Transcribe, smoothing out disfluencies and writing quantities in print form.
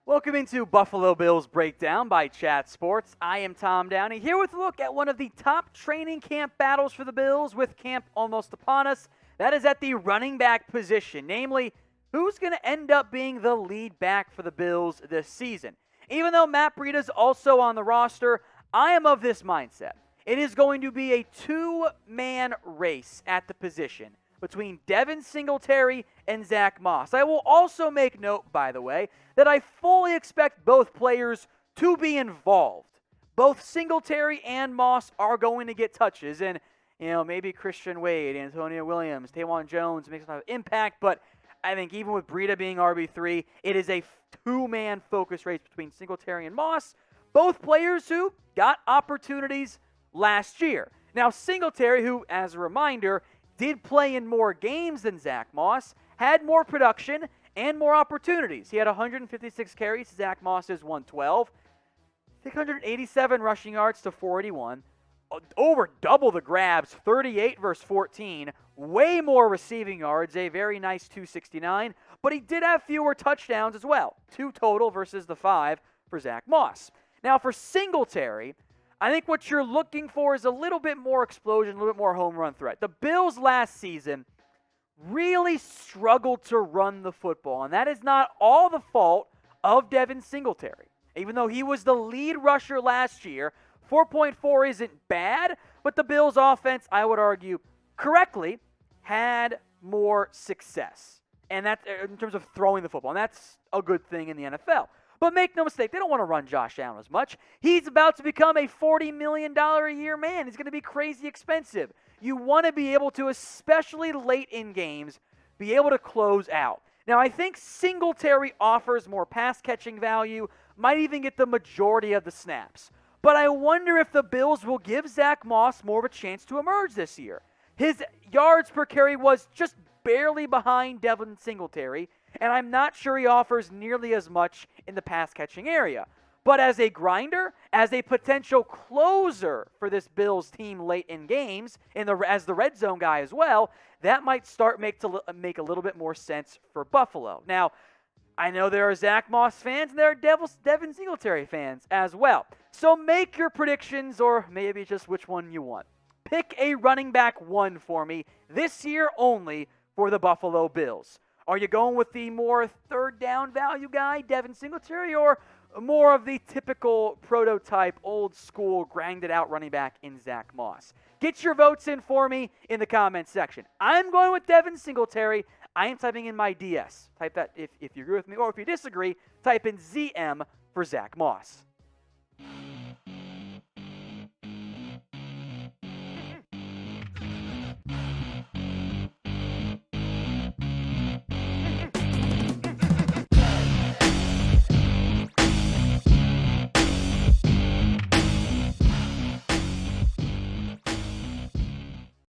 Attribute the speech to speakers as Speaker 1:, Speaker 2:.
Speaker 1: Welcome into Buffalo Bills Breakdown by Chat Sports. I am Tom Downey, here with a look at one of the top training camp battles for the Bills with camp almost upon us. That is at the running back position, namely, who's going to end up being the lead back for the Bills this season. Even though Matt Breida's also on the roster, I am of this mindset. It is going to be a two-man race at the position between Devin Singletary and Zack Moss. I will also make note, by the way, that I fully expect both players to be involved. Both Singletary and Moss are going to get touches, and maybe Christian Wade, Antonio Williams, Tawan Jones makes an impact, but I think even with Breida being RB3, it is a two-man focus race between Singletary and Moss, both players who got opportunities last year. Now, Singletary, who, as a reminder, did play in more games than Zack Moss, had more production and more opportunities. He had 156 carries, Zack Moss's 112, 687 rushing yards to 481, over double the grabs, 38 versus 14, way more receiving yards, a very nice 269, but he did have fewer touchdowns as well, 2 total versus the 5 for Zack Moss. Now for Singletary, I think what you're looking for is a little bit more explosion, a little bit more home run threat. The Bills last season really struggled to run the football, and that is not all the fault of Devin Singletary. Even though he was the lead rusher last year, 4.4 isn't bad, but the Bills offense, I would argue, correctly, had more success. And that's in terms of throwing the football, and that's a good thing in the NFL. But make no mistake, they don't want to run Josh Allen as much. He's about to become a $40 million a year man. He's going to be crazy expensive. You want to be able to, especially late in games, be able to close out. Now, I think Singletary offers more pass-catching value, might even get the majority of the snaps. But I wonder if the Bills will give Zack Moss more of a chance to emerge this year. His yards per carry was just barely behind Devin Singletary, and I'm not sure he offers nearly as much in the pass-catching area. But as a grinder, as a potential closer for this Bills team late in games, as the red zone guy as well, that might make a little bit more sense for Buffalo. Now, I know there are Zack Moss fans and there are Devin Singletary fans as well. So make your predictions, or maybe just which one you want. Pick a running back one for me this year only for the Buffalo Bills. Are you going with the more third down value guy, Devin Singletary, or more of the typical prototype, old school, grinded out running back in Zack Moss? Get your votes in for me in the comments section. I'm going with Devin Singletary. I am typing in my DS. Type that if you agree with me, or if you disagree, type in ZM for Zack Moss.